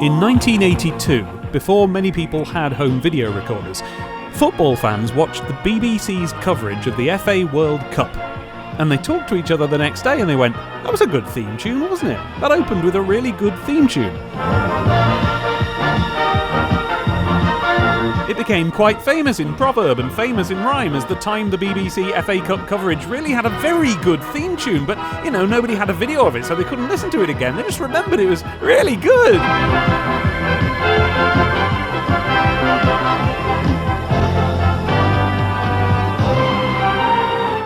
In 1982, before many people had home video recorders, football fans watched the BBC's coverage of the FA World Cup. And they talked to each other the next day and they went, that was a good theme tune, wasn't it? That opened with a really good theme tune. It became quite famous in proverb and famous in rhyme as the time the BBC FA Cup coverage really had a very good theme tune, but, nobody had a video of it, so they couldn't listen to it again. They just remembered it was really good.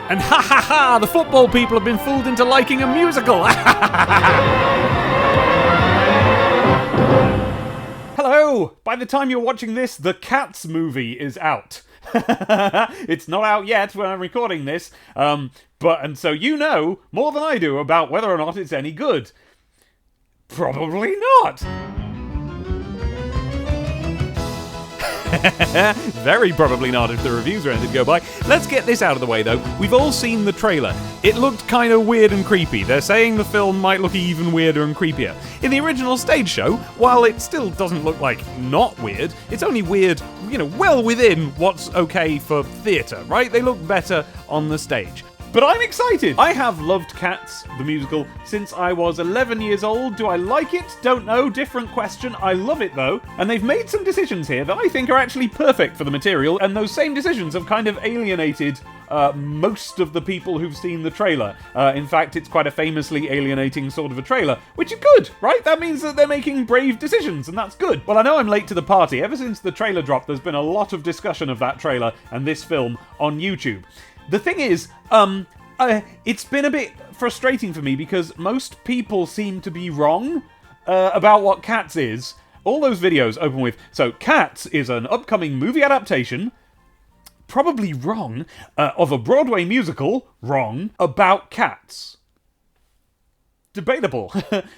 And ha ha ha, the football people have been fooled into liking a musical. Hello! By the time you're watching this, the Cats movie is out. It's not out yet when I'm recording this, and so you know more than I do about whether or not it's any good. Probably not. Very probably not if the reviews are anything to go by. Let's get this out of the way though. We've all seen the trailer. It looked kind of weird and creepy. They're saying the film might look even weirder and creepier. In the original stage show, while it still doesn't look like not weird, it's only weird, well within what's okay for theatre, right? They look better on the stage. But I'm excited! I have loved Cats, the musical, since I was 11 years old. Do I like it? Don't know. Different question. I love it, though. And they've made some decisions here that I think are actually perfect for the material, and those same decisions have kind of alienated most of the people who've seen the trailer. In fact, it's quite a famously alienating sort of a trailer, which is good, right? That means that they're making brave decisions, and that's good. Well, I know I'm late to the party. Ever since the trailer dropped, there's been a lot of discussion of that trailer and this film on YouTube. The thing is, it's been a bit frustrating for me because most people seem to be wrong about what Cats is. All those videos open with, so Cats is an upcoming movie adaptation, probably wrong, of a Broadway musical, wrong, about cats. Debatable.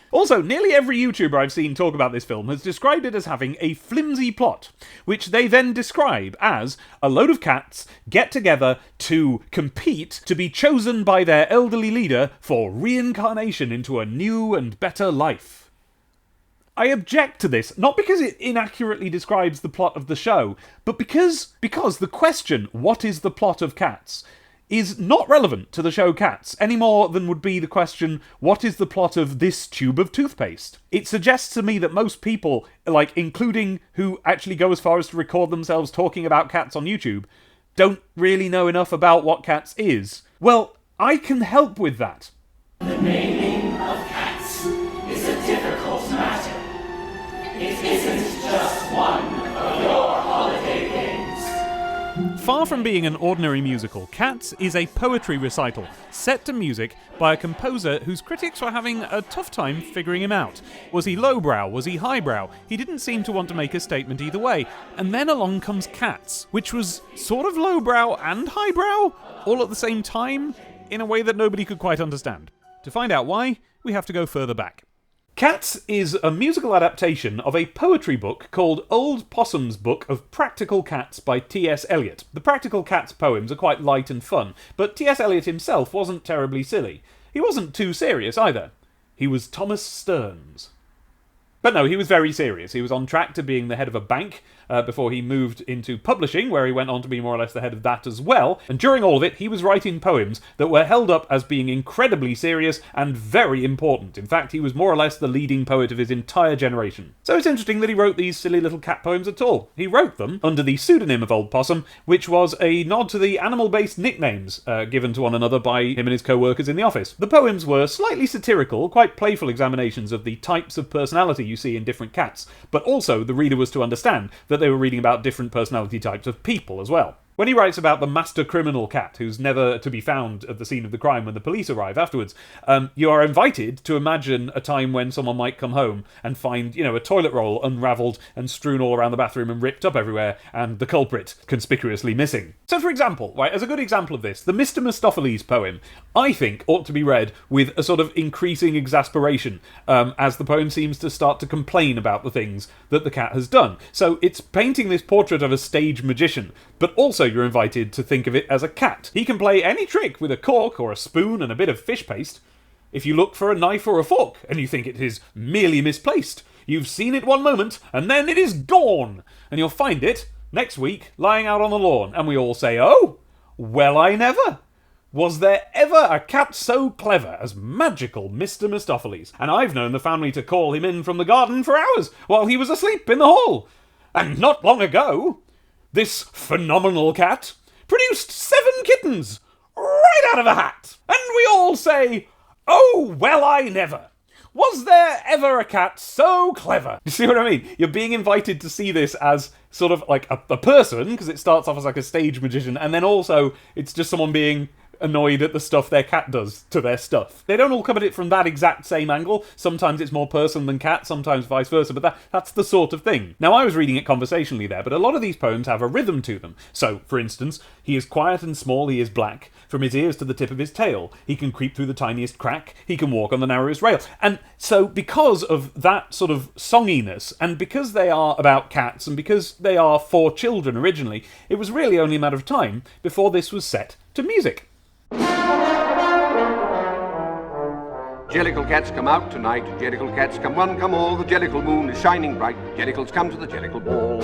Also, nearly every YouTuber I've seen talk about this film has described it as having a flimsy plot, which they then describe as a load of cats get together to compete to be chosen by their elderly leader for reincarnation into a new and better life. I object to this, not because it inaccurately describes the plot of the show, but because the question, what is the plot of Cats, is not relevant to the show Cats, any more than would be the question, what is the plot of this tube of toothpaste? It suggests to me that most people, including who actually go as far as to record themselves talking about Cats on YouTube, don't really know enough about what Cats is. Well, I can help with that. The naming of cats is a difficult matter. It isn't just one of your holiday games. Far from being an ordinary musical, Cats is a poetry recital set to music by a composer whose critics were having a tough time figuring him out. Was he lowbrow? Was he highbrow? He didn't seem to want to make a statement either way. And then along comes Cats, which was sort of lowbrow and highbrow, all at the same time, in a way that nobody could quite understand. To find out why, we have to go further back. Cats is a musical adaptation of a poetry book called Old Possum's Book of Practical Cats by T.S. Eliot. The Practical Cats poems are quite light and fun, but T.S. Eliot himself wasn't terribly silly. He wasn't too serious either. He was Thomas Stearns. But no, he was very serious. He was on track to being the head of a bank before he moved into publishing, where he went on to be more or less the head of that as well. And during all of it, he was writing poems that were held up as being incredibly serious and very important. In fact, he was more or less the leading poet of his entire generation. So it's interesting that he wrote these silly little cat poems at all. He wrote them under the pseudonym of Old Possum, which was a nod to the animal-based nicknames given to one another by him and his co-workers in the office. The poems were slightly satirical, quite playful examinations of the types of personality you see in different cats, but also the reader was to understand that they were reading about different personality types of people as well. When he writes about the master criminal cat who's never to be found at the scene of the crime when the police arrive afterwards, you are invited to imagine a time when someone might come home and find, a toilet roll unravelled and strewn all around the bathroom and ripped up everywhere, and the culprit conspicuously missing. So for example, right, as a good example of this, the Mr. Mistopheles poem, I think, ought to be read with a sort of increasing exasperation, as the poem seems to start to complain about the things that the cat has done. So it's painting this portrait of a stage magician, but also you're invited to think of it as a cat. He can play any trick with a cork or a spoon and a bit of fish paste. If you look for a knife or a fork and you think it is merely misplaced, You've seen it one moment, and then it is gone! And you'll find it, next week, lying out on the lawn. And we all say, oh, well I never! Was there ever a cat so clever as magical Mr. Mistopheles? And I've known the family to call him in from the garden for hours, while he was asleep in the hall. And not long ago, this phenomenal cat produced 7 kittens, right out of a hat. And we all say, oh, well I never! Was there ever a cat so clever? You see what I mean? You're being invited to see this as sort of like a person, because it starts off as like a stage magician, and then also it's just someone being annoyed at the stuff their cat does to their stuff. They don't all come at it from that exact same angle. Sometimes it's more person than cat, sometimes vice versa, but that's the sort of thing. Now, I was reading it conversationally there, but a lot of these poems have a rhythm to them. So, for instance, he is quiet and small, he is black, from his ears to the tip of his tail. He can creep through the tiniest crack, he can walk on the narrowest rail. And so, because of that sort of songiness, and because they are about cats, and because they are for children originally, it was really only a matter of time before this was set to music. Jellicle cats come out tonight, Jellicle cats come one, come all, the Jellicle moon is shining bright, Jellicles come to the Jellicle ball.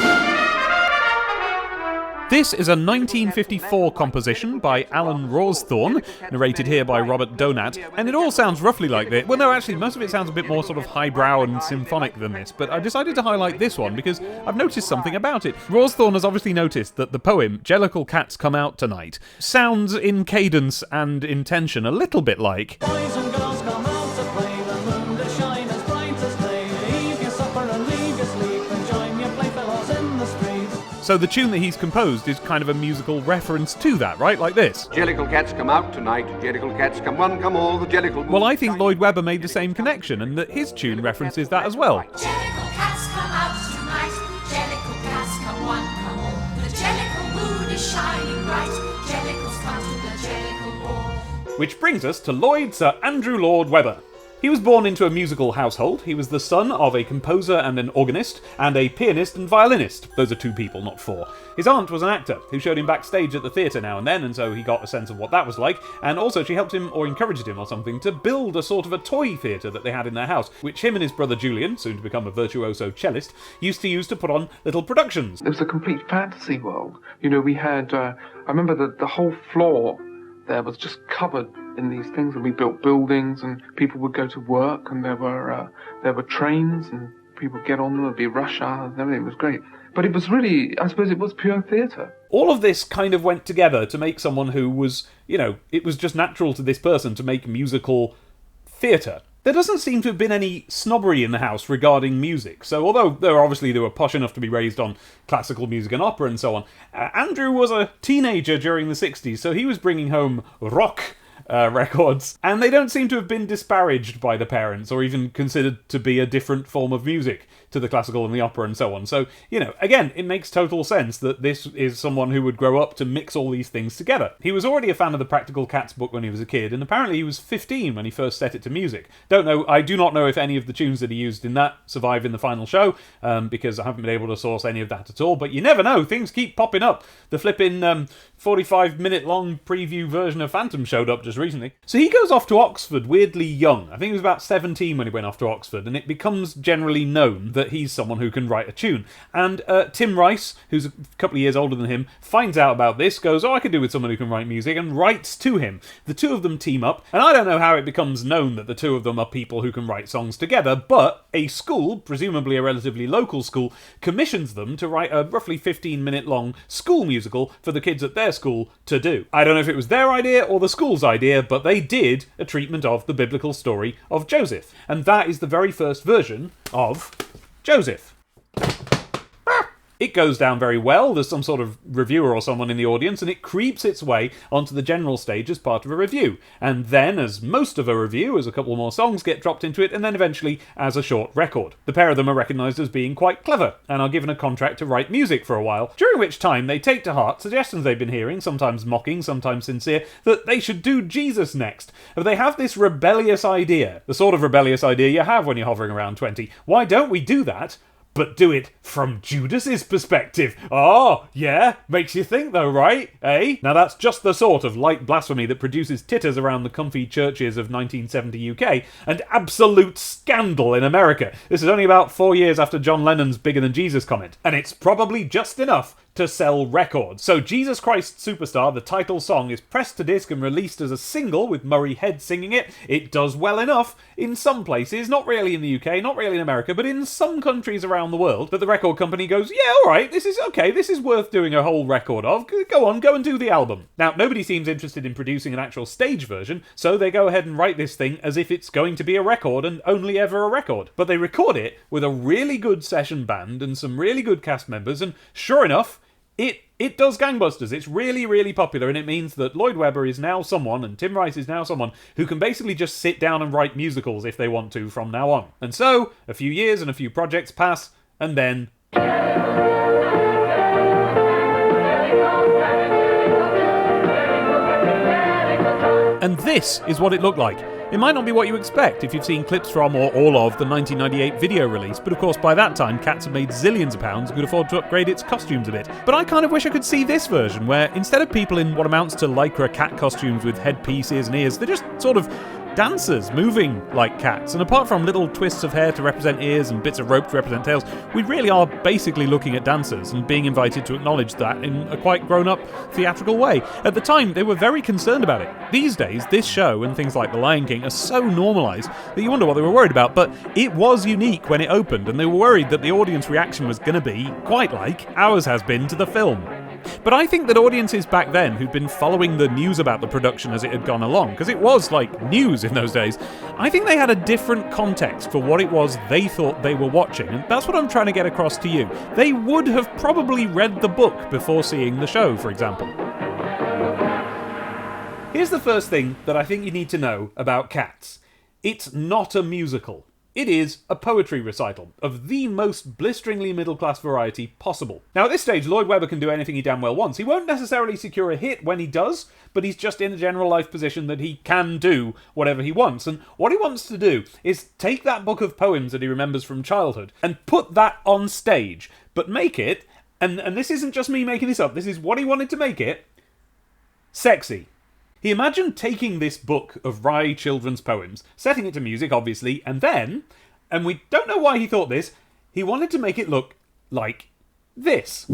This is a 1954 composition by Alan Rawsthorne, narrated here by Robert Donat, and it all sounds roughly like this. Well, no, actually, most of it sounds a bit more sort of highbrow and symphonic than this, but I decided to highlight this one because I've noticed something about it. Rawsthorne has obviously noticed that the poem, Jellicle Cats Come Out Tonight, sounds in cadence and in tension a little bit like... Boys and girls come out to play, the moon to shine as bright as day. Leave your supper and leave your sleep and join your playfellows in the streets. So the tune that he's composed is kind of a musical reference to that, right? Like this. Jellicle cats come out tonight, Jellicle cats come one, come all, the Jellicle moon... Well, I think Lloyd Webber made the same connection, and that his tune references that as well. Jellicle cats come out tonight, Jellicle cats come one, come all. The Jellicle moon is shining bright, Jellicles come to the Jellicle ball. Which brings us to Lloyd Sir Andrew Lloyd Webber. He was born into a musical household. He was the son of a composer and an organist, and a pianist and violinist. Those are 2 people, not 4. His aunt was an actor, who showed him backstage at the theatre now and then, and so he got a sense of what that was like, and also she helped him, or encouraged him or something, to build a sort of a toy theatre that they had in their house, which him and his brother Julian, soon to become a virtuoso cellist, used to use to put on little productions. It was a complete fantasy world. You know, we had, I remember the whole floor there was just covered in these things, and we built buildings, and people would go to work, and there were trains, and people would get on them, it'd be rush hour, and everything was great. But it was really, I suppose it was pure theatre. All of this kind of went together to make someone who was, you know, it was just natural to this person to make musical theatre. There doesn't seem to have been any snobbery in the house regarding music, so although they were posh enough to be raised on classical music and opera and so on, Andrew was a teenager during the 60s, so he was bringing home rock records, and they don't seem to have been disparaged by the parents, or even considered to be a different form of music to the classical and the opera and so on. So, you know, again, it makes total sense that this is someone who would grow up to mix all these things together. He was already a fan of the Practical Cats book when he was a kid, and apparently he was 15 when he first set it to music. I do not know if any of the tunes that he used in that survive in the final show, because I haven't been able to source any of that at all, but you never know, things keep popping up. The flipping 45-minute long preview version of Phantom showed up just recently. So he goes off to Oxford weirdly young. I think he was about 17 when he went off to Oxford, and it becomes generally known that he's someone who can write a tune. And Tim Rice, who's a couple of years older than him, finds out about this, goes, oh, I could do with someone who can write music, and writes to him. The 2 of them team up, and I don't know how it becomes known that the 2 of them are people who can write songs together, but a school, presumably a relatively local school, commissions them to write a roughly 15-minute long school musical for the kids at their school to do. I don't know if it was their idea or the school's idea, but they did a treatment of the biblical story of Joseph. And that is the very first version of Joseph. It goes down very well. There's some sort of reviewer or someone in the audience, and it creeps its way onto the general stage as part of a review. And then, as most of a review, as a couple more songs get dropped into it, and then eventually as a short record. The pair of them are recognised as being quite clever, and are given a contract to write music for a while, during which time they take to heart suggestions they've been hearing, sometimes mocking, sometimes sincere, that they should do Jesus next. But they have this rebellious idea, the sort of rebellious idea you have when you're hovering around 20. Why don't we do that but do it from Judas's perspective. Oh, yeah, makes you think though, right? Eh? Now that's just the sort of light blasphemy that produces titters around the comfy churches of 1970 UK and absolute scandal in America. This is only about 4 years after John Lennon's Bigger Than Jesus comment, and it's probably just enough to sell records. So Jesus Christ Superstar, the title song, is pressed to disc and released as a single with Murray Head singing it. It does well enough in some places, not really in the UK, not really in America, but in some countries around the world, that the record company goes, yeah, alright, this is okay, this is worth doing a whole record of. Go on, go and do the album. Now, nobody seems interested in producing an actual stage version, so they go ahead and write this thing as if it's going to be a record and only ever a record. But they record it with a really good session band and some really good cast members, and sure enough, it does gangbusters. It's really, really popular, and it means that Lloyd Webber is now someone, and Tim Rice is now someone, who can basically just sit down and write musicals if they want to from now on. And so, a few years and a few projects pass, and then... And this is what it looked like. It might not be what you expect if you've seen clips from or all of the 1998 video release, but of course by that time Cats had made zillions of pounds and could afford to upgrade its costumes a bit. But I kind of wish I could see this version, where instead of people in what amounts to lycra cat costumes with headpiece, ears and ears, they're just sort of dancers moving like cats, and apart from little twists of hair to represent ears and bits of rope to represent tails, we really are basically looking at dancers and being invited to acknowledge that in a quite grown-up theatrical way. At the time, they were very concerned about it. These days, this show and things like The Lion King are so normalised that you wonder what they were worried about, but it was unique when it opened, and they were worried that the audience reaction was going to be quite like ours has been to the film. But I think that audiences back then who'd been following the news about the production as it had gone along, because it was like news in those days, I think they had a different context for what it was they thought they were watching, and that's what I'm trying to get across to you. They would have probably read the book before seeing the show, for example. Here's the first thing that I think you need to know about Cats. It's not a musical. It is a poetry recital of the most blisteringly middle-class variety possible. Now at this stage, Lloyd Webber can do anything he damn well wants. He won't necessarily secure a hit when he does, but he's just in a general life position that he can do whatever he wants. And what he wants to do is take that book of poems that he remembers from childhood and put that on stage, but make it, and this isn't just me making this up, this is what he wanted to make it, sexy. He imagined taking this book of wry children's poems, setting it to music, obviously, and then, and we don't know why he thought this, he wanted to make it look like this.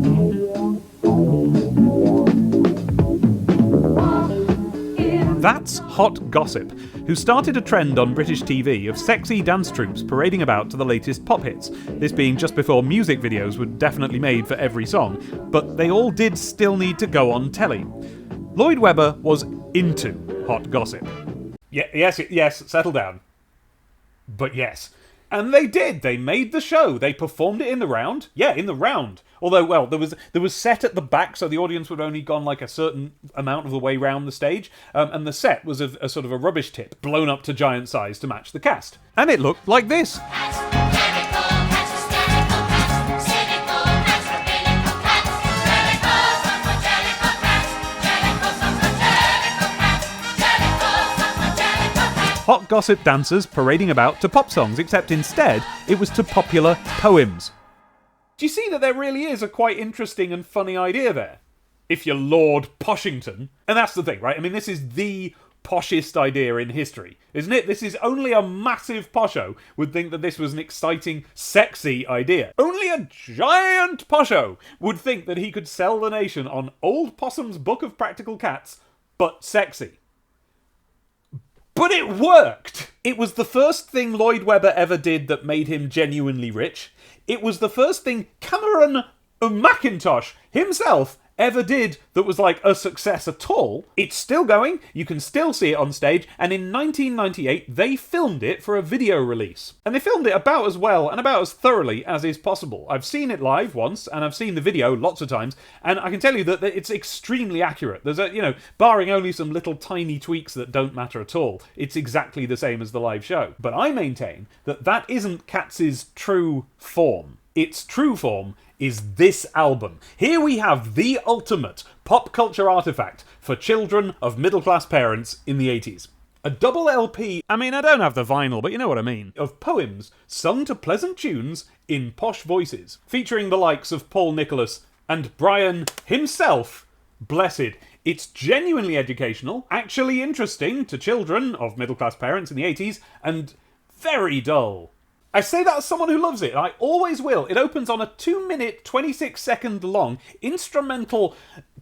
That's Hot Gossip, who started a trend on British TV of sexy dance troupes parading about to the latest pop hits, this being just before music videos were definitely made for every song, but they all did still need to go on telly. Lloyd Webber was into Hot Gossip. Yes, settle down. But yes. And they did. They made the show. They performed it in the round. Yeah, in the round. Although, well, there was set at the back, so the audience would only gone like a certain amount of the way round the stage, and the set was a sort of a rubbish tip, blown up to giant size to match the cast. And it looked like this. Hot Gossip dancers parading about to pop songs, except instead it was to popular poems. Do you see that there really is a quite interesting and funny idea there? If you're Lord Poshington. And that's the thing, right? I mean, this is the poshest idea in history, isn't it? This is only a massive posho would think that this was an exciting, sexy idea. Only a giant posho would think that he could sell the nation on Old Possum's Book of Practical Cats, but sexy. But it worked! It was the first thing Lloyd Webber ever did that made him genuinely rich. It was the first thing Cameron Mackintosh himself ever did that was like a success at all. It's still going, you can still see it on stage, and in 1998 they filmed it for a video release. And they filmed it about as well and about as thoroughly as is possible. I've seen it live once, and I've seen the video lots of times, and I can tell you that it's extremely accurate. There's barring only some little tiny tweaks that don't matter at all, it's exactly the same as the live show. But I maintain that that isn't Cats' true form. Its true form is this album. Here we have the ultimate pop culture artifact for children of middle-class parents in the 80s. A double LP, I mean, I don't have the vinyl, but you know what I mean, of poems sung to pleasant tunes in posh voices, featuring the likes of Paul Nicholas and Brian himself, blessed. It's genuinely educational, actually interesting to children of middle-class parents in the 80s, and very dull. I say that as someone who loves it, and I always will. It opens on a 2-minute, 26-second long, instrumental,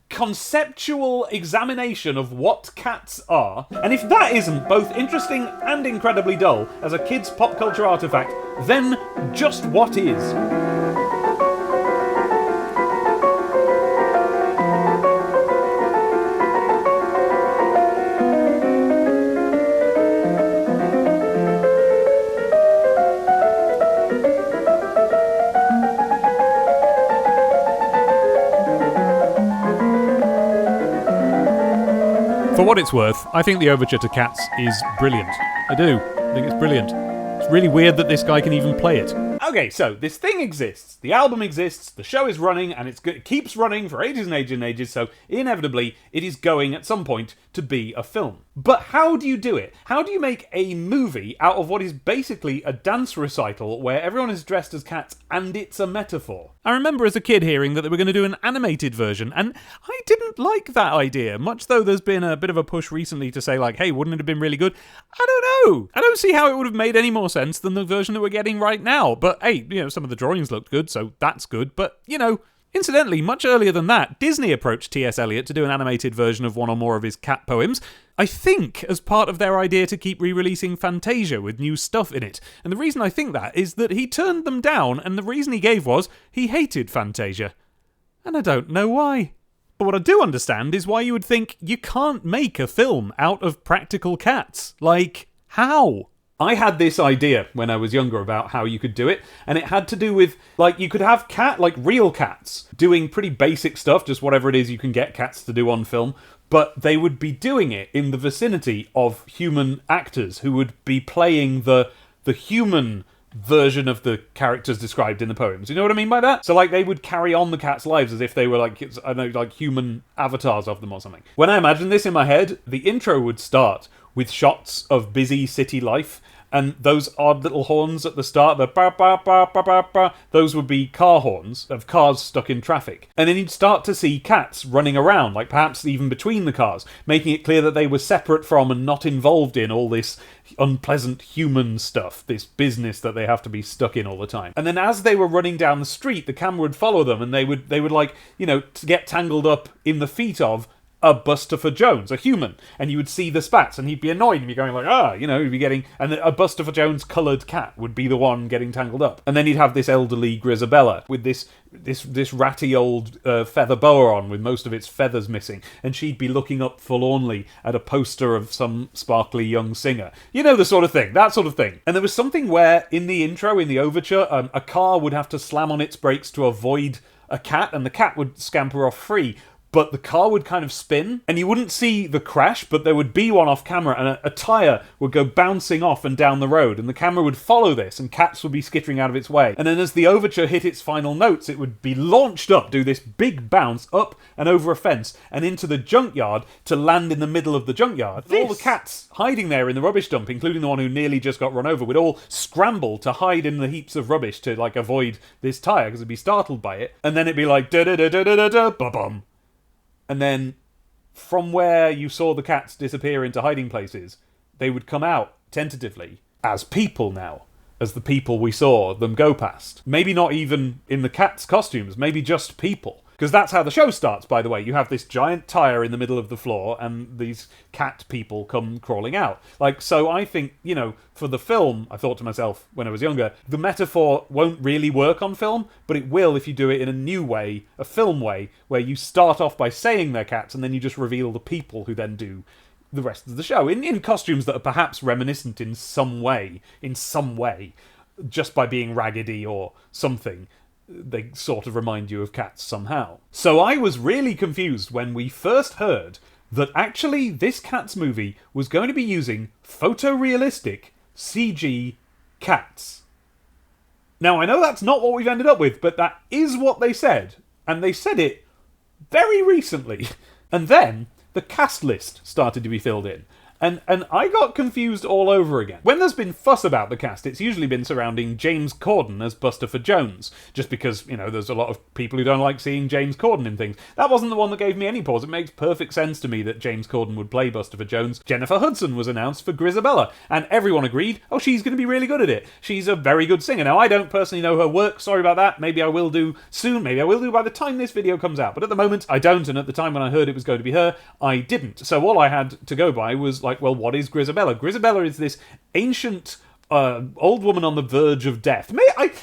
conceptual examination of what cats are, and if that isn't both interesting and incredibly dull as a kid's pop culture artifact, then just what is? For what it's worth, I think the overture to Cats is brilliant. I do. I think it's brilliant. It's really weird that this guy can even play it. Okay, so this thing exists. The album exists, the show is running, and it keeps running for ages and ages and ages, so inevitably it is going at some point to be a film. But how do you do it? How do you make a movie out of what is basically a dance recital where everyone is dressed as cats and it's a metaphor? I remember as a kid hearing that they were going to do an animated version, and I didn't like that idea, much though there's been a bit of a push recently to say, like, hey, wouldn't it have been really good? I don't know. I don't see how it would have made any more sense than the version that we're getting right now. But hey, some of the drawings looked good, so that's good. But, incidentally, much earlier than that, Disney approached T.S. Eliot to do an animated version of one or more of his cat poems, I think as part of their idea to keep re-releasing Fantasia with new stuff in it. And the reason I think that is that he turned them down, and the reason he gave was he hated Fantasia. And I don't know why. But what I do understand is why you would think you can't make a film out of practical cats. Like, how? I had this idea when I was younger about how you could do it, and it had to do with, you could have real cats, doing pretty basic stuff, just whatever it is you can get cats to do on film, but they would be doing it in the vicinity of human actors who would be playing the human version of the characters described in the poems. You know what I mean by that? So, they would carry on the cats' lives as if they were, human avatars of them or something. When I imagine this in my head, the intro would start with shots of busy city life, and those odd little horns at the start, the ba ba ba ba ba ba, those would be car horns of cars stuck in traffic. And then you'd start to see cats running around, perhaps even between the cars, making it clear that they were separate from and not involved in all this unpleasant human stuff, this business that they have to be stuck in all the time. And then as they were running down the street, the camera would follow them, and they would get tangled up in the feet of a Bustopher Jones, a human, and you would see the spats, and he'd be annoyed and be going he'd be getting, and a Bustopher Jones coloured cat would be the one getting tangled up, and then he'd have this elderly Grisabella with this ratty old feather boa on with most of its feathers missing, and she'd be looking up forlornly at a poster of some sparkly young singer. The sort of thing, that sort of thing. And there was something where in the intro, in the overture, a car would have to slam on its brakes to avoid a cat, and the cat would scamper off free. But the car would kind of spin, and you wouldn't see the crash, but there would be one off camera, and a tyre would go bouncing off and down the road, and the camera would follow this, and cats would be skittering out of its way. And then as the overture hit its final notes, it would be launched up, do this big bounce up and over a fence, and into the junkyard to land in the middle of the junkyard. All the cats hiding there in the rubbish dump, including the one who nearly just got run over, would all scramble to hide in the heaps of rubbish to, avoid this tyre, because they'd be startled by it. And then it'd be like, da-da-da-da-da-da, ba-bum. And then, from where you saw the cats disappear into hiding places, they would come out, tentatively, as people now. As the people we saw them go past. Maybe not even in the cats' costumes, maybe just people. Because that's how the show starts, by the way. You have this giant tyre in the middle of the floor, and these cat people come crawling out. So I think, for the film, I thought to myself when I was younger, the metaphor won't really work on film, but it will if you do it in a new way, a film way, where you start off by saying they're cats, and then you just reveal the people who then do the rest of the show, in costumes that are perhaps reminiscent in some way, just by being raggedy or something. They sort of remind you of cats somehow. So I was really confused when we first heard that actually this Cats movie was going to be using photorealistic CG cats. Now, I know that's not what we've ended up with, but that is what they said. And they said it very recently. And then the cast list started to be filled in. And I got confused all over again. When there's been fuss about the cast, it's usually been surrounding James Corden as Bustopher Jones, just because, there's a lot of people who don't like seeing James Corden in things. That wasn't the one that gave me any pause. It makes perfect sense to me that James Corden would play Bustopher Jones. Jennifer Hudson was announced for Grisabella, and everyone agreed, oh, she's going to be really good at it. She's a very good singer. Now, I don't personally know her work, sorry about that. Maybe I will do soon, maybe I will do by the time this video comes out, but at the moment, I don't, and at the time when I heard it was going to be her, I didn't. So all I had to go by was like, well, what is Grisabella? Grisabella is this ancient old woman on the verge of death.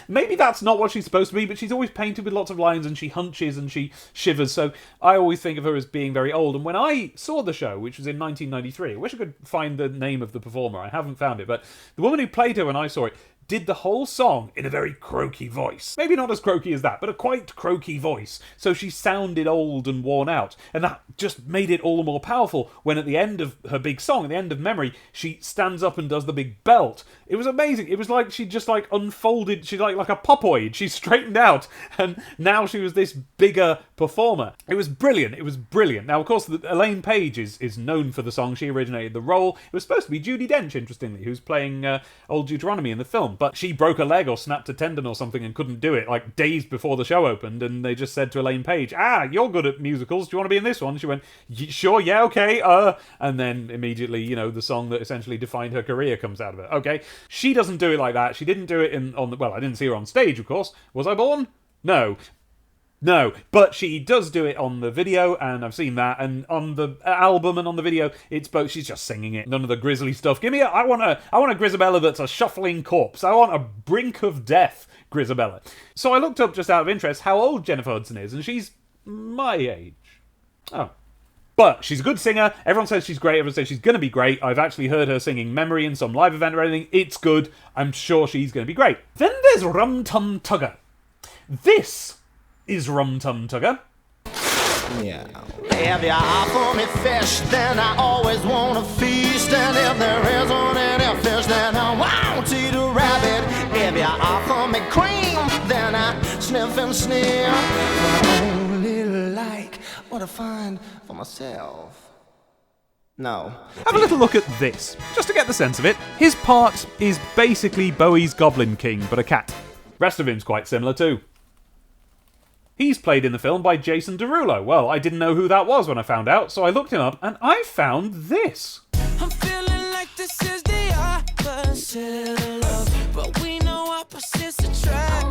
Maybe that's not what she's supposed to be, but she's always painted with lots of lines and she hunches and she shivers, so I always think of her as being very old. And when I saw the show, which was in 1993, I wish I could find the name of the performer, I haven't found it, but the woman who played her when I saw it did the whole song in a very croaky voice. Maybe not as croaky as that, but a quite croaky voice. So she sounded old and worn out. And that just made it all the more powerful when at the end of her big song, at the end of Memory, she stands up and does the big belt. It was amazing. It was like she just unfolded, she's like a popoid. She straightened out and now she was this bigger performer. It was brilliant. It was brilliant. Now, of course, Elaine Page is known for the song. She originated the role. It was supposed to be Judi Dench, interestingly, who's playing Old Deuteronomy in the film. But she broke a leg or snapped a tendon or something and couldn't do it, days before the show opened, and they just said to Elaine Page, you're good at musicals, do you want to be in this one? She went, sure, yeah, okay, and then immediately, the song that essentially defined her career comes out of it. Okay, she doesn't do it like that. She didn't do it I didn't see her on stage, of course. Was I born? No, but she does do it on the video, and I've seen that, and on the album and on the video, it's both. She's just singing it. None of the grisly stuff. I want a Grisabella that's a shuffling corpse. I want a brink of death Grisabella. So I looked up just out of interest how old Jennifer Hudson is, and she's my age. Oh. But she's a good singer. Everyone says she's great. Everyone says she's going to be great. I've actually heard her singing Memory in some live event or anything. It's good. I'm sure she's going to be great. Then there's Rum Tum Tugger. This is Rum Tum Tugger. Yeah. If you offer me fish, then I always want to feast. And if there isn't any fish, then I won't eat a rabbit. If you offer me cream, then I sniff and sneer. I only like what I find for myself. No. Have a little look at this, just to get the sense of it. His part is basically Bowie's Goblin King, but a cat. Rest of him's quite similar too. He's played in the film by Jason Derulo. Well, I didn't know who that was when I found out, so I looked him up, and I found this. I'm feeling like this is the opposite of love, but we know opposites attract.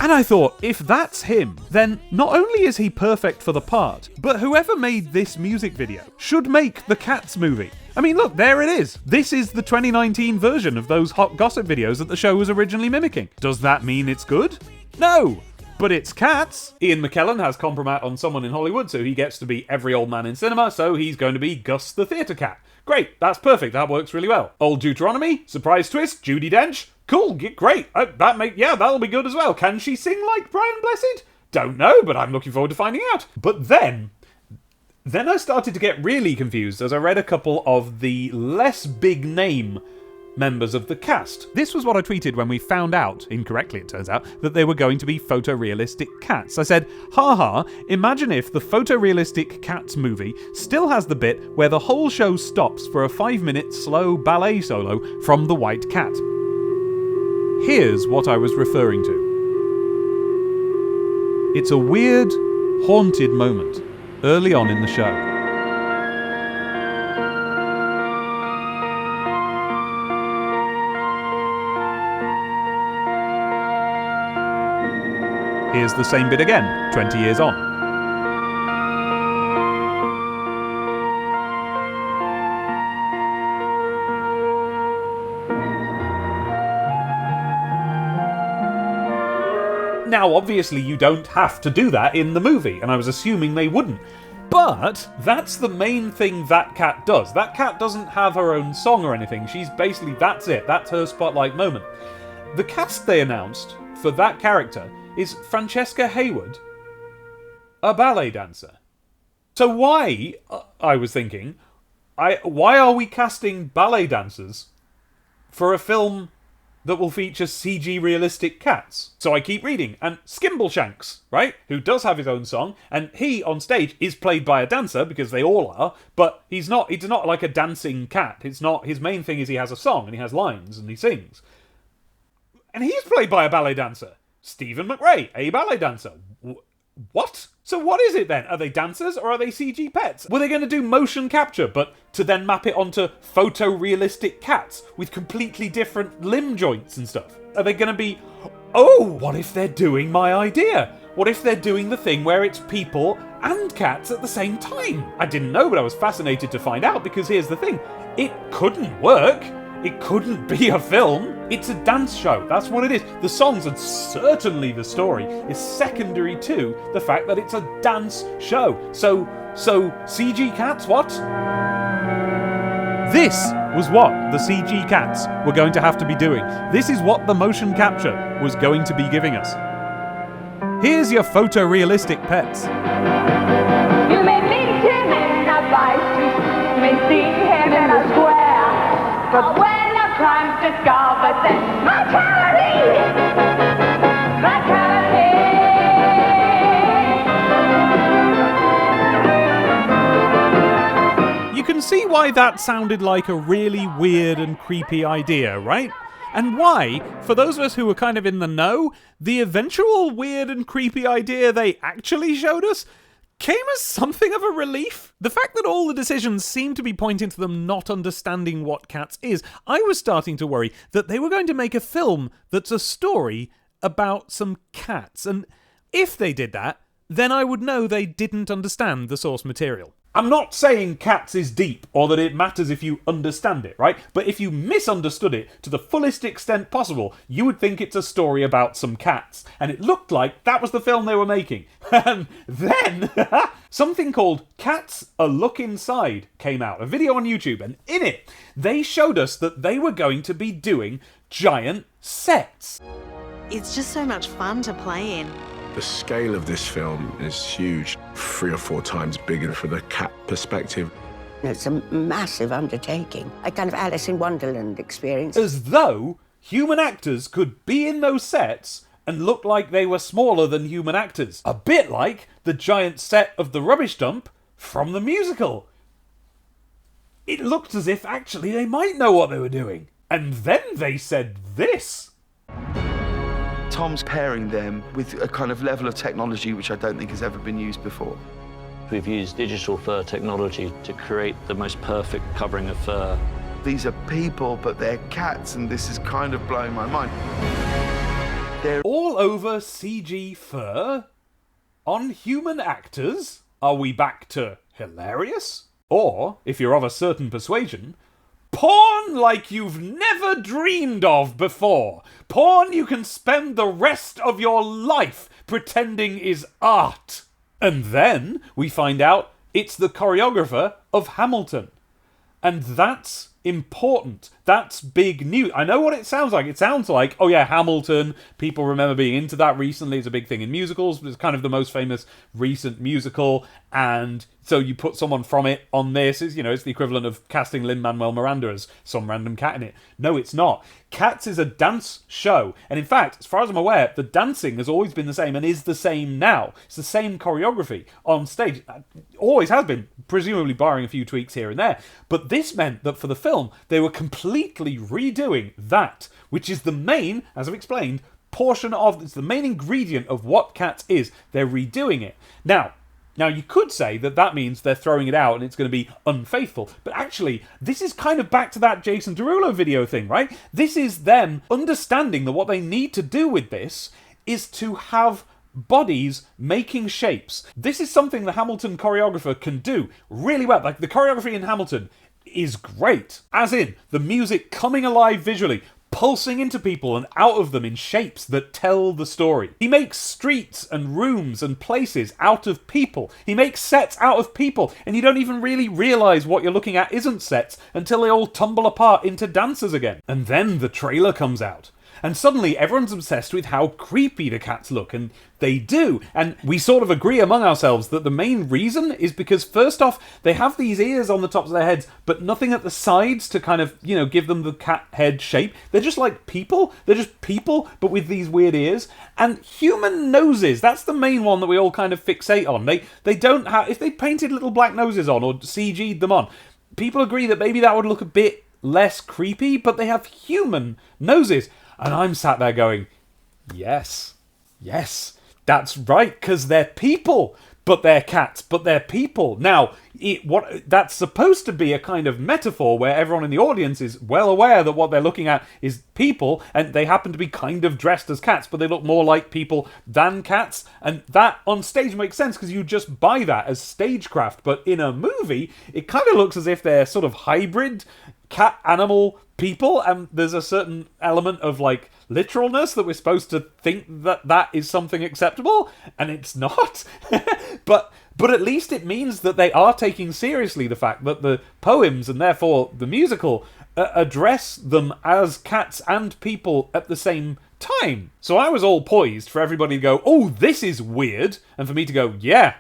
And I thought, if that's him, then not only is he perfect for the part, but whoever made this music video should make the Cats movie. I mean, look, there it is. This is the 2019 version of those hot gossip videos that the show was originally mimicking. Does that mean it's good? No! But it's Cats. Ian McKellen has compromat on someone in Hollywood, so he gets to be every old man in cinema, so he's going to be Gus the Theatre Cat. Great, that's perfect, that works really well. Old Deuteronomy, surprise twist, Judi Dench. Cool, great, that'll be good as well. Can she sing like Brian Blessed? Don't know, but I'm looking forward to finding out. But then I started to get really confused as I read a couple of the less big name members of the cast. This was what I tweeted when we found out, incorrectly it turns out, that they were going to be photorealistic cats. I said, haha, imagine if the photorealistic Cats movie still has the bit where the whole show stops for a 5-minute slow ballet solo from the white cat. Here's what I was referring to. It's a weird, haunted moment early on in the show. Here's the same bit again, 20 years on. Now, obviously, you don't have to do that in the movie, and I was assuming they wouldn't. But that's the main thing that cat does. That cat doesn't have her own song or anything. She's basically, that's it. That's her spotlight moment. The cast they announced for that character is Francesca Hayward, a ballet dancer. So why, I was thinking, why are we casting ballet dancers for a film that will feature CG realistic cats. So I keep reading, and Skimbleshanks, right, who does have his own song, and he on stage is played by a dancer, because they all are, but he's not like a dancing cat. It's not, his main thing is he has a song, and he has lines, and he sings. And he's played by a ballet dancer. Stephen McRae, a ballet dancer. What? So what is it then? Are they dancers or are they CG pets? Were they going to do motion capture, but to then map it onto photorealistic cats with completely different limb joints and stuff? Are they going to be, oh, what if they're doing my idea? What if they're doing the thing where it's people and cats at the same time? I didn't know, but I was fascinated to find out, because here's the thing. It couldn't work. It couldn't be a film. It's a dance show. That's what it is. The songs, and certainly the story, is secondary to the fact that it's a dance show. So CG cats, what? This was what the CG cats were going to have to be doing. This is what the motion capture was going to be giving us. Here's your photorealistic pets. You may meet him in a by-street, you may see him in a square. But when a crime's discovered, then mortality! You can see why that sounded like a really weird and creepy idea, right? And why, for those of us who were kind of in the know, the eventual weird and creepy idea they actually showed us came as something of a relief. The fact that all the decisions seemed to be pointing to them not understanding what Cats is, I was starting to worry that they were going to make a film that's a story about some cats, and if they did that, then I would know they didn't understand the source material. I'm not saying Cats is deep, or that it matters if you understand it, right? But if you misunderstood it to the fullest extent possible, you would think it's a story about some cats. And it looked like that was the film they were making. And then, something called Cats A Look Inside came out, a video on YouTube, and in it, they showed us that they were going to be doing giant sets. It's just so much fun to play in. The scale of this film is huge, 3 or 4 times bigger from the cat perspective. It's a massive undertaking, a kind of Alice in Wonderland experience. As though human actors could be in those sets and look like they were smaller than human actors. A bit like the giant set of the rubbish dump from the musical. It looked as if actually they might know what they were doing. And then they said this. Tom's pairing them with a kind of level of technology which I don't think has ever been used before. We've used digital fur technology to create the most perfect covering of fur. These are people, but they're cats, and this is kind of blowing my mind. They're all over CG fur? On human actors? Are we back to hilarious? Or, if you're of a certain persuasion, porn like you've never dreamed of before. Porn you can spend the rest of your life pretending is art. And then we find out it's the choreographer of Hamilton. And that's important. That's big news. I know what it sounds like. It sounds like, oh yeah, Hamilton, people remember being into that recently. It's a big thing in musicals. It's kind of the most famous recent musical. And so you put someone from it on this. It's the equivalent of casting Lin-Manuel Miranda as some random cat in it. No, it's not. Cats is a dance show. And in fact, as far as I'm aware, the dancing has always been the same and is the same now. It's the same choreography on stage. Always has been, presumably barring a few tweaks here and there. But this meant that for the film, they were completely redoing that, which is the main, as I've explained, portion of, it's the main ingredient of what Cats is. They're redoing it. Now, you could say that means they're throwing it out and it's going to be unfaithful. But actually, this is kind of back to that Jason Derulo video thing, right? This is them understanding that what they need to do with this is to have bodies making shapes. This is something the Hamilton choreographer can do really well. Like, the choreography in Hamilton is great. As in, the music coming alive visually, pulsing into people and out of them in shapes that tell the story. He makes streets and rooms and places out of people. He makes sets out of people, and you don't even really realise what you're looking at isn't sets until they all tumble apart into dancers again. And then the trailer comes out. And suddenly everyone's obsessed with how creepy the cats look, and they do. And we sort of agree among ourselves that the main reason is because, first off, they have these ears on the tops of their heads, but nothing at the sides to kind of, give them the cat head shape. They're just like people. They're just people, but with these weird ears. And human noses, that's the main one that we all kind of fixate on. They don't have... If they painted little black noses on or CG'd them on, people agree that maybe that would look a bit less creepy, but they have human noses. And I'm sat there going, yes, that's right, because they're people, but they're cats, but they're people. Now, that's supposed to be a kind of metaphor where everyone in the audience is well aware that what they're looking at is people, and they happen to be kind of dressed as cats, but they look more like people than cats, and that on stage makes sense because you just buy that as stagecraft. But in a movie, it kind of looks as if they're sort of hybrid cat, animal, people, and there's a certain element of like literalness that we're supposed to think that is something acceptable, and it's not. but at least it means that they are taking seriously the fact that the poems, and therefore the musical, address them as cats and people at the same time. So I was all poised for everybody to go, oh, this is weird, and for me to go, yeah,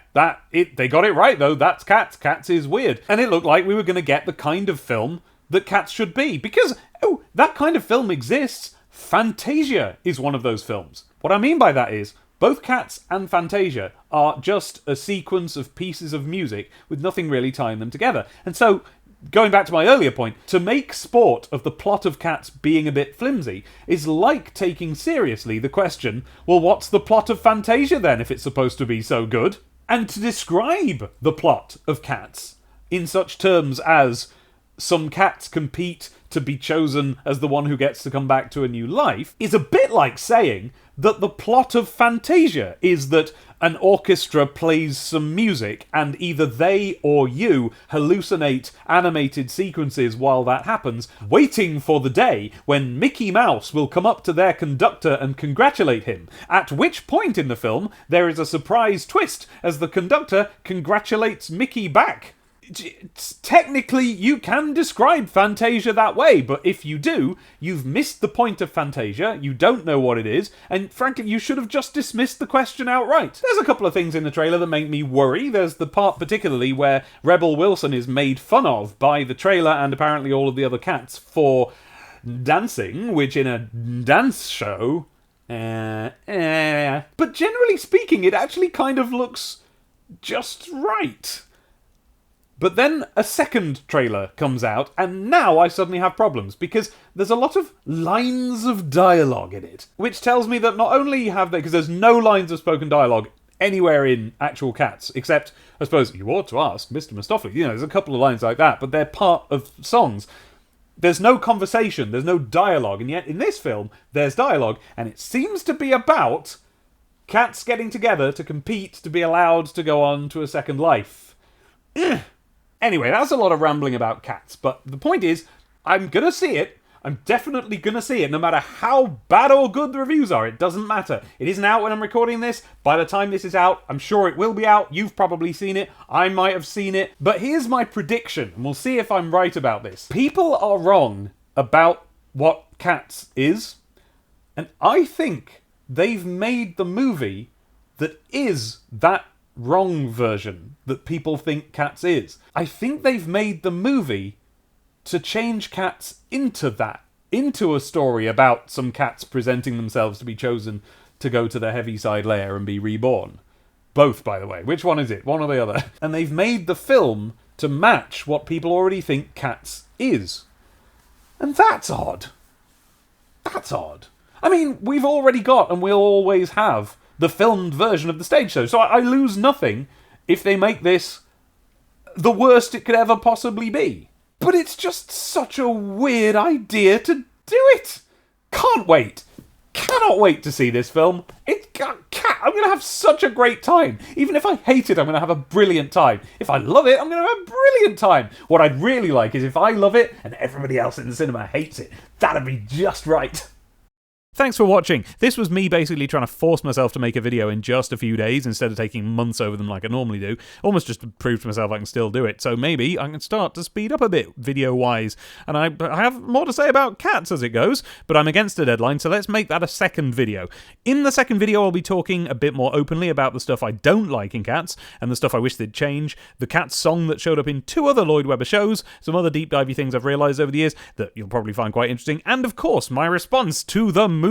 they got it right though, that's Cats is weird. And it looked like we were going to get the kind of film that Cats should be, because, that kind of film exists. Fantasia is one of those films. What I mean by that is, both Cats and Fantasia are just a sequence of pieces of music with nothing really tying them together. And so, going back to my earlier point, to make sport of the plot of Cats being a bit flimsy is like taking seriously the question, well, what's the plot of Fantasia then, if it's supposed to be so good? And to describe the plot of Cats in such terms as some cats compete to be chosen as the one who gets to come back to a new life is a bit like saying that the plot of Fantasia is that an orchestra plays some music and either they or you hallucinate animated sequences while that happens, waiting for the day when Mickey Mouse will come up to their conductor and congratulate him, at which point in the film there is a surprise twist as the conductor congratulates Mickey back. Technically, you can describe Fantasia that way, but if you do, you've missed the point of Fantasia, you don't know what it is, and frankly, you should have just dismissed the question outright. There's a couple of things in the trailer that make me worry. There's the part particularly where Rebel Wilson is made fun of by the trailer and apparently all of the other cats for dancing, which in a dance show... But generally speaking, it actually kind of looks just right. But then a second trailer comes out, and now I suddenly have problems, because there's a lot of lines of dialogue in it, which tells me that not only have they... Because there's no lines of spoken dialogue anywhere in actual Cats, except, I suppose, you ought to ask Mr. Mistopheles. There's a couple of lines like that, but they're part of songs. There's no conversation, there's no dialogue, and yet in this film, there's dialogue, and it seems to be about cats getting together to compete to be allowed to go on to a second life. Anyway, that's a lot of rambling about Cats, but the point is, I'm gonna see it. I'm definitely gonna see it, no matter how bad or good the reviews are. It doesn't matter. It isn't out when I'm recording this. By the time this is out, I'm sure it will be out. You've probably seen it. I might have seen it. But here's my prediction, and we'll see if I'm right about this. People are wrong about what Cats is, and I think they've made the movie that is that wrong version that people think Cats is. I think they've made the movie to change Cats into that. Into a story about some cats presenting themselves to be chosen to go to the Heaviside Lair and be reborn. Both, by the way. Which one is it? One or the other? And they've made the film to match what people already think Cats is. And that's odd. That's odd. I mean, we've already got, and we'll always have, the filmed version of the stage show. So I lose nothing if they make this the worst it could ever possibly be. But it's just such a weird idea to do it. Can't wait. Cannot wait to see this film. I'm going to have such a great time. Even if I hate it, I'm going to have a brilliant time. If I love it, I'm going to have a brilliant time. What I'd really like is if I love it and everybody else in the cinema hates it. That'd be just right. Thanks for watching. This was me basically trying to force myself to make a video in just a few days instead of taking months over them like I normally do. Almost just to prove to myself I can still do it. So maybe I can start to speed up a bit video-wise. And I have more to say about cats as it goes, but I'm against a deadline, so let's make that a second video. In the second video, I'll be talking a bit more openly about the stuff I don't like in cats and the stuff I wish they'd change, the Cats song that showed up in 2 other Lloyd Webber shows, some other deep divey things I've realised over the years that you'll probably find quite interesting, and of course my response to the movie.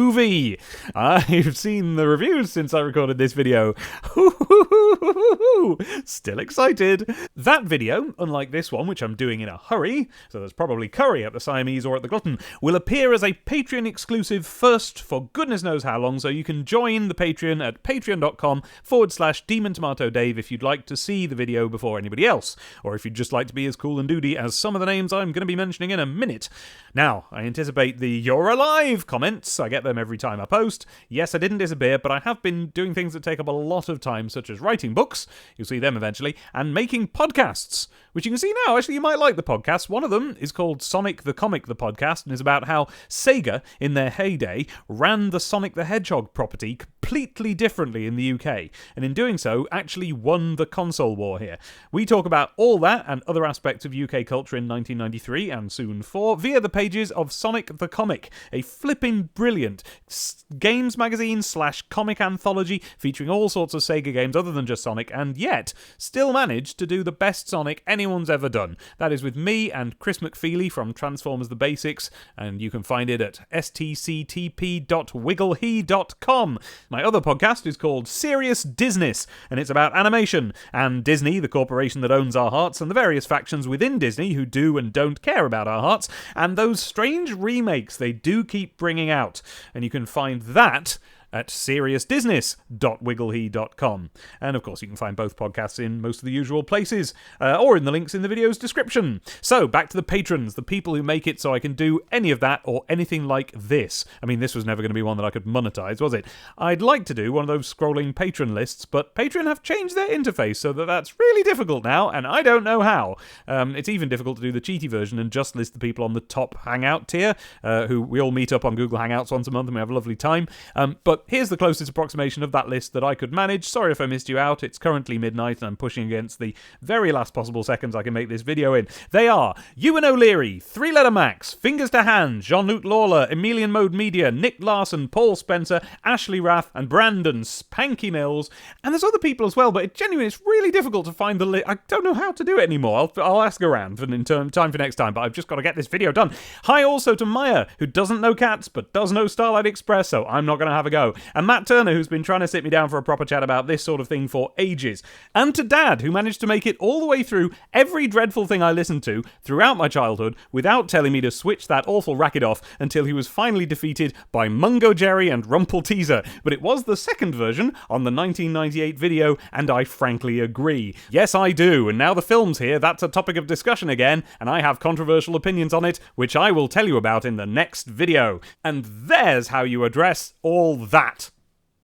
I've seen the reviews since I recorded this video. Still excited. That video, unlike this one, which I'm doing in a hurry, so there's probably curry at the Siamese or at the Glutton, will appear as a Patreon exclusive first for goodness knows how long, so you can join the Patreon at patreon.com/DemonTomatoDave if you'd like to see the video before anybody else, or if you'd just like to be as cool and doody as some of the names I'm going to be mentioning in a minute. Now, I anticipate the "You're alive" comments. I get them every time I post. Yes, I didn't disappear, but I have been doing things that take up a lot of time, such as writing books, you'll see them eventually, and making podcasts, which you can see now. Actually, you might like the podcasts. One of them is called Sonic the Comic, the podcast, and is about how Sega, in their heyday, ran the Sonic the Hedgehog property completely differently in the UK, and in doing so, actually won the console war here. We talk about all that and other aspects of UK culture in 1993 and soon 4 via the pages of Sonic the Comic, a flipping brilliant games magazine / comic anthology featuring all sorts of Sega games other than just Sonic, and yet still managed to do the best Sonic anyone's ever done. That is with me and Chris McFeely from Transformers The Basics, and you can find it at stctp.wigglehe.com. My other podcast is called Serious Disness, and it's about animation and Disney, the corporation that owns our hearts, and the various factions within Disney who do and don't care about our hearts, and those strange remakes they do keep bringing out. And you can find that at seriousdisness.wigglehe.com. And of course you can find both podcasts in most of the usual places, or in the links in the video's description. So back to the patrons, the people who make it so I can do any of that or anything like this. I mean, this was never going to be one that I could monetize, was it? I'd like to do one of those scrolling patron lists, but Patreon have changed their interface so that that's really difficult now, and I don't know how. It's even difficult to do the cheaty version and just list the people on the top Hangout tier, who we all meet up on Google Hangouts once a month and we have a lovely time. But here's the closest approximation of that list that I could manage. Sorry if I missed you out. It's currently midnight and I'm pushing against the very last possible seconds I can make this video in. They are Ewan O'Leary, 3-Letter Max, Fingers to Hand, Jean-Luc Lawler, Emilian Mode Media, Nick Larson, Paul Spencer, Ashley Raff, and Brandon Spanky Mills. And there's other people as well, but it's really difficult to find the list. I don't know how to do it anymore. I'll ask around in time for next time, but I've just got to get this video done. Hi also to Maya, who doesn't know cats, but does know Starlight Express, so I'm not going to have a go. And Matt Turner, who's been trying to sit me down for a proper chat about this sort of thing for ages. And to Dad, who managed to make it all the way through every dreadful thing I listened to throughout my childhood without telling me to switch that awful racket off until he was finally defeated by Mungo Jerry and Rumpel Teaser. But it was the second version on the 1998 video, and I frankly agree. Yes, I do, and now the film's here, that's a topic of discussion again, and I have controversial opinions on it, which I will tell you about in the next video. And there's how you address all that.